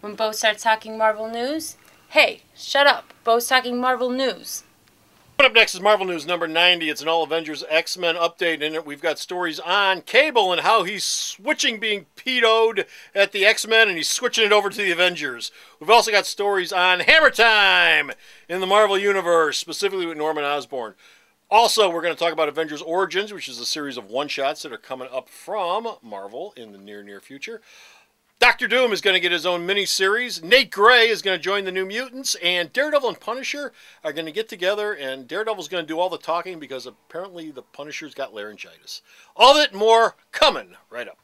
When Bo starts talking Marvel news, hey, shut up. Bo's talking Marvel news. Coming up next is Marvel News number 90. It's an All Avengers X-Men update. In it, we've got stories on Cable and how he's switching being PO'd at the X-Men and he's switching it over to the Avengers. We've also got stories on Hammer Time in the Marvel Universe, specifically with Norman Osborn. Also, we're going to talk about Avengers Origins, which is a series of one-shots that are coming up from Marvel in the near future. Doctor Doom is going to get his own mini-series. Nate Gray is going to join the New Mutants. And Daredevil and Punisher are going to get together. And Daredevil's going to do all the talking because apparently the Punisher's got laryngitis. All that and more coming right up.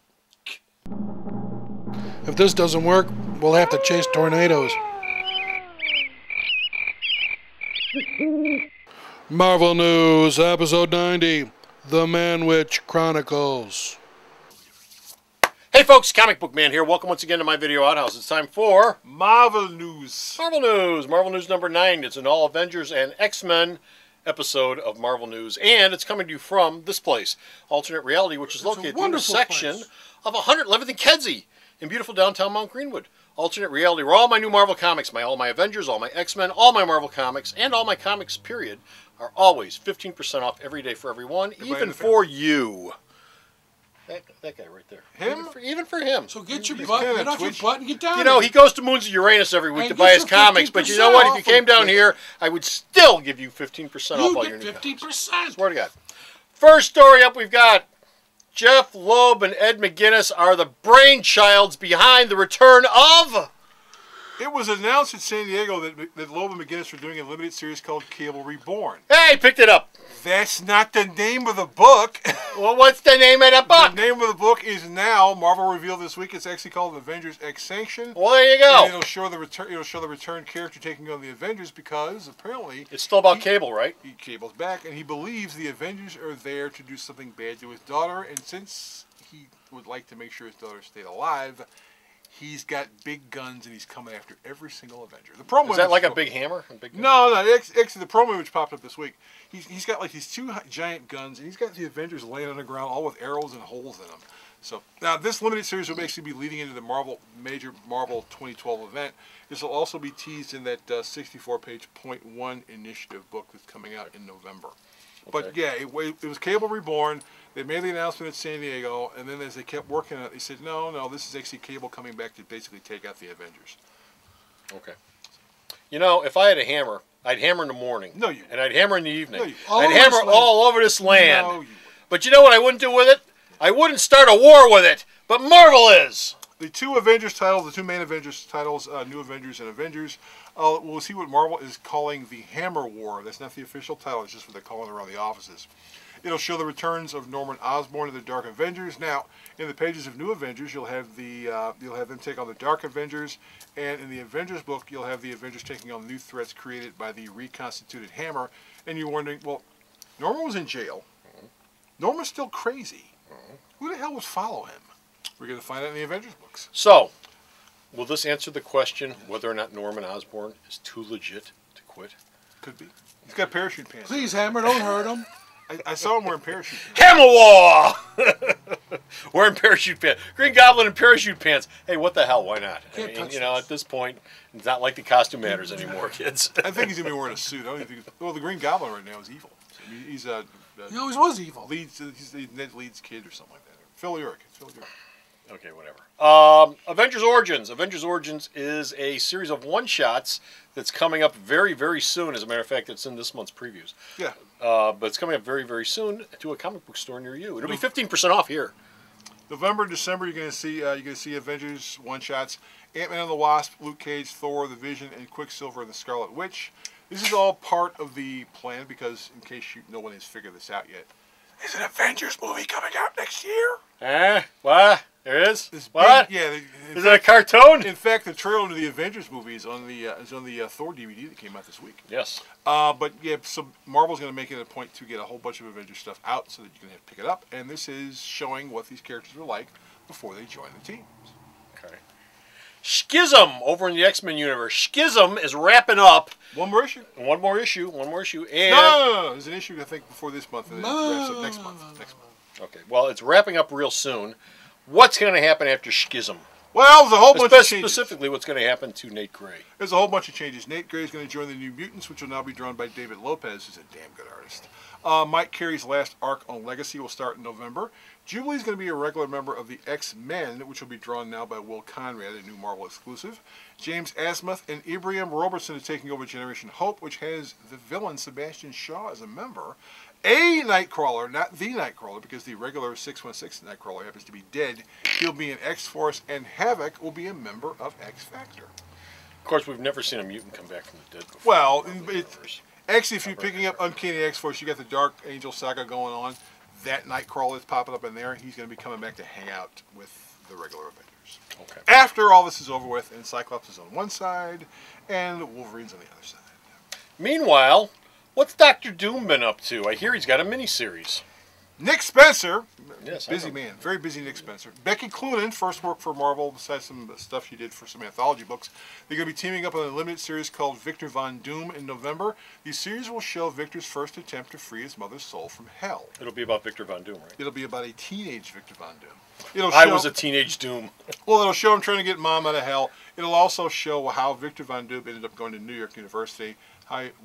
If this doesn't work, we'll have to chase tornadoes. Marvel News, Episode 90, The Man-Witch Chronicles. Hey folks, Comic Book Man here. Welcome once again to my video outhouse. It's time for Marvel News. Marvel News. Marvel News number 9. It's an All Avengers and X-Men episode of Marvel News. And it's coming to you from this place, Alternate Reality, which is located in the section of 111th and Kedzie in beautiful downtown Mount Greenwood. Alternate Reality, where all my new Marvel comics, all my Avengers, all my X-Men, all my Marvel comics, and all my comics, period, are always 15% off every day for everyone, even for you. That guy right there. Him? Even for him. So get your butt, get off your butt and get down. You know, he goes to Moons of Uranus every week to buy his comics, but you know what? If you came down here, I would still give you 15% off all your new comics. 15%. Swear to God. First story up, we've got Jeff Loeb and Ed McGuinness are the brainchilds behind the return of... It was announced in San Diego that Loeb and McGuinness were doing a limited series called Cable Reborn. Hey, picked it up. That's not the name of the book. Well, what's the name of the book? The name of the book is now, Marvel revealed this week, it's actually called Avengers X Sanction. Well, there you go. And it'll show the return character taking on the Avengers because apparently... It's still about Cable, right? Cable's back, and he believes the Avengers are there to do something bad to his daughter, and since he would like to make sure his daughter stayed alive... He's got big guns and he's coming after every single Avenger. The promo is that like a big hammer? No. The promo which popped up this week. He's got like these two giant guns and he's got the Avengers laying on the ground, all with arrows and holes in them. So now this limited series will basically be leading into the major Marvel 2012 event. This will also be teased in that 64-page Point One initiative book that's coming out in November. Okay. But yeah, it was Cable Reborn. They made the announcement at San Diego, and then as they kept working on it, they said, no, this is actually Cable coming back to basically take out the Avengers. Okay. You know, if I had a hammer, I'd hammer in the morning. No, you. And I'd hammer in the evening. No, you. I'd hammer all over this land. No, you. But you know what I wouldn't do with it? I wouldn't start a war with it. But Marvel is. The two Avengers titles, the two main Avengers titles, New Avengers and Avengers, we'll see what Marvel is calling the Hammer War. That's not the official title, it's just what they're calling it around the offices. It'll show the returns of Norman Osborn and the Dark Avengers. Now, in the pages of New Avengers, you'll have them take on the Dark Avengers, and in the Avengers book, you'll have the Avengers taking on new threats created by the reconstituted Hammer. And you're wondering, well, Norman was in jail. Norman's still crazy. Who the hell would follow him? We're going to find out in the Avengers books. So, will this answer the question whether or not Norman Osborn is too legit to quit? Could be. He's got parachute pants. Please, Hammer, don't hurt him. I saw him wearing parachute pants. Hammer War! Wearing parachute pants. Green Goblin in parachute pants. Hey, what the hell? Why not? At this point, it's not like the costume matters anymore, kids. I think he's going to be wearing a suit. I don't even think. Well, the Green Goblin right now is evil. He's he always was evil. He's Ned Leeds' kid or something like that. Phil Urich. Okay, whatever. Avengers Origins. Avengers Origins is a series of one-shots that's coming up very, very soon. As a matter of fact, it's in this month's previews. Yeah. But it's coming up very, very soon to a comic book store near you. It'll be 15% off here. November, December, you're going to see Avengers one-shots. Ant-Man and the Wasp, Luke Cage, Thor, the Vision, and Quicksilver and the Scarlet Witch. This is all part of the plan because, in case no one has figured this out yet, there's an Avengers movie coming out next year. What? There is? What? Big, yeah. Is it a cartoon? In fact, the trailer to the Avengers movie is on the Thor DVD that came out this week. Yes. But yeah, so Marvel's going to make it a point to get a whole bunch of Avengers stuff out so that you can pick it up. And this is showing what these characters are like before they join the teams. Okay. Schism over in the X-Men universe. Schism is wrapping up. One more issue. And no. There's an issue I think before this month, and it wraps up next month. Okay. Well, it's wrapping up real soon. What's going to happen after Schism? Well, there's a whole bunch of changes. Specifically, what's going to happen to Nate Gray? There's a whole bunch of changes. Nate Gray is going to join the New Mutants, which will now be drawn by David Lopez, who's a damn good artist. Mike Carey's last arc on Legacy will start in November. Jubilee is going to be a regular member of the X-Men, which will be drawn now by Will Conrad, a new Marvel exclusive. James Asmuth and Ibrahim Robertson are taking over Generation Hope, which has the villain Sebastian Shaw as a member. A Nightcrawler, not the Nightcrawler, because the regular 616 Nightcrawler happens to be dead. He'll be in X-Force, and Havoc will be a member of X-Factor. Of course, we've never seen a mutant come back from the dead before. Well, actually, if you're picking up Uncanny X-Force, you got the Dark Angel saga going on. That Nightcrawler is popping up in there. He's going to be coming back to hang out with the regular Avengers. Okay. After all this is over with, and Cyclops is on one side, and Wolverine's on the other side. Meanwhile, what's Dr. Doom been up to? I hear he's got a miniseries. Nick Spencer, Yes, busy man, very busy Nick Spencer. Becky Cloonan, first work for Marvel, besides some stuff she did for some anthology books. They're going to be teaming up on a limited series called Victor Von Doom in November. The series will show Victor's first attempt to free his mother's soul from hell. It'll be about Victor Von Doom, right? It'll be about a teenage Victor Von Doom. I was a teenage Doom. Well, it'll show him trying to get mom out of hell. It'll also show how Victor Von Doom ended up going to New York University,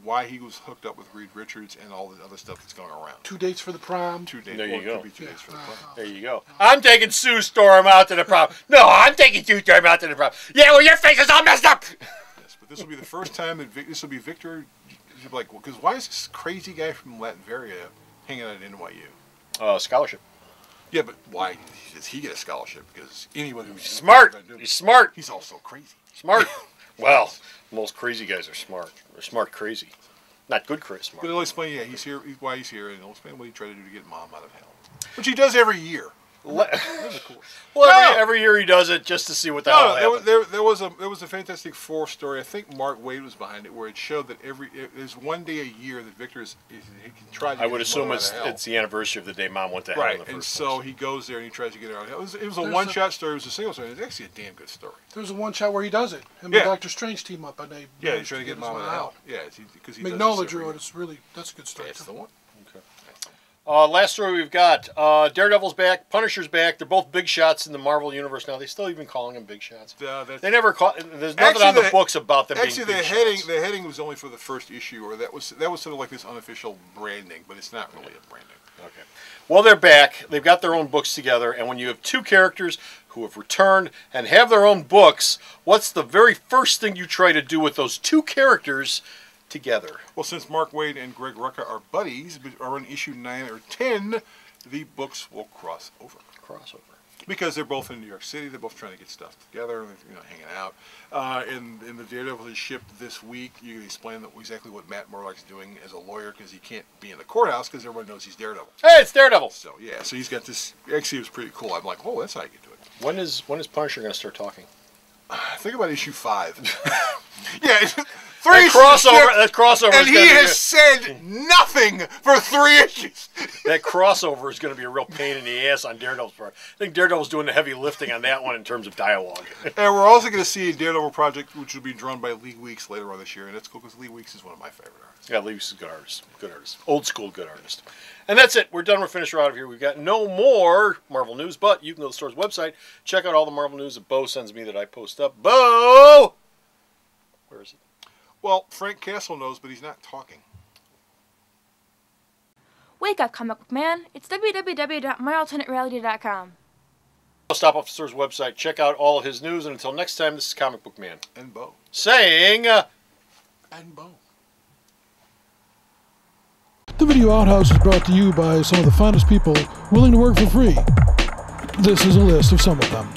why he was hooked up with Reed Richards, and all the other stuff that's going around. 2 dates for the prom. 2 days. There you go. Could be 2 days for the prom. There you go. I'm taking Sue Storm out to the prom. No, I'm taking Sue Storm out to the prom. Yeah, well, your face is all messed up. Yes, but this will be the first time that this will be Victor. You'll be like, well, because why is this crazy guy from Latveria hanging out at NYU? Scholarship. Yeah, but why does he get a scholarship? Because anyone who's Smart. He's smart. He's also crazy. Smart. Well, most crazy guys are smart. They're smart crazy. Not good smart. But it'll explain, yeah, he's here, why he's here, and it'll explain what he tried to do to get mom out of hell. Which he does every year. Well, every year he does it just to see what the hell happens. There was a Fantastic Four story. I think Mark Waid was behind it, where it showed that there's one day a year that Victor he can try to. I would assume it's the anniversary of the day Mom went to hell. Right, in the first and so place. he goes there and he tries to get her out of hell. It was a one-shot story. It was a single story. It's actually a damn good story. There's a one shot where he does it. Him Yeah. and Dr. Strange team up, and they He's trying to get mom out of hell. Yeah, because he Magnolia does this every drew year. it. It's really that's a good story. That's too. the one. Last story we've got, Daredevil's back, Punisher's back. They're both big shots in the Marvel Universe now. They still even calling them big shots. They never call. There's nothing on the books about them being big shots. The heading was only for the first issue, or that was sort of like this unofficial branding, but it's not really a branding. Okay. Well, they're back. They've got their own books together, and when you have two characters who have returned and have their own books, what's the very first thing you try to do with those two characters together? Well, since Mark Waid and Greg Rucka are buddies, but are on issue 9 or 10, the books will cross over. Crossover. Because they're both in New York City, they're both trying to get stuff together, hanging out. In the Daredevil ship this week, you can explain exactly what Matt Murdock's doing as a lawyer, because he can't be in the courthouse because everyone knows he's Daredevil. Hey, it's Daredevil. So yeah, so he's got this. Actually, it was pretty cool. I'm like, oh, that's how you get to it. When is Punisher going to start talking? Think about issue 5. Yeah, 3 That crossover. And he has said nothing for 3 issues. That crossover is going to be a real pain in the ass on Daredevil's part. I think Daredevil's doing the heavy lifting on that one in terms of dialogue. And we're also going to see a Daredevil project, which will be drawn by Lee Weeks later on this year, and that's cool because Lee Weeks is one of my favorite artists. Yeah, Lee Weeks is a good artist. Good artist. Old school good artist. And that's it. We're done. We're finished. We're out of here. We've got no more Marvel news, but you can go to the store's website, check out all the Marvel news that Bo sends me that I post up. Bo! Where is it? Well, Frank Castle knows, but he's not talking. Wake up, comic book man. It's www.myalternatereality.com. Stop off the store's website, check out all of his news, and until next time, this is Comic Book Man. And Bo. Saying... And Bo. The Video Outhouse is brought to you by some of the finest people willing to work for free. This is a list of some of them.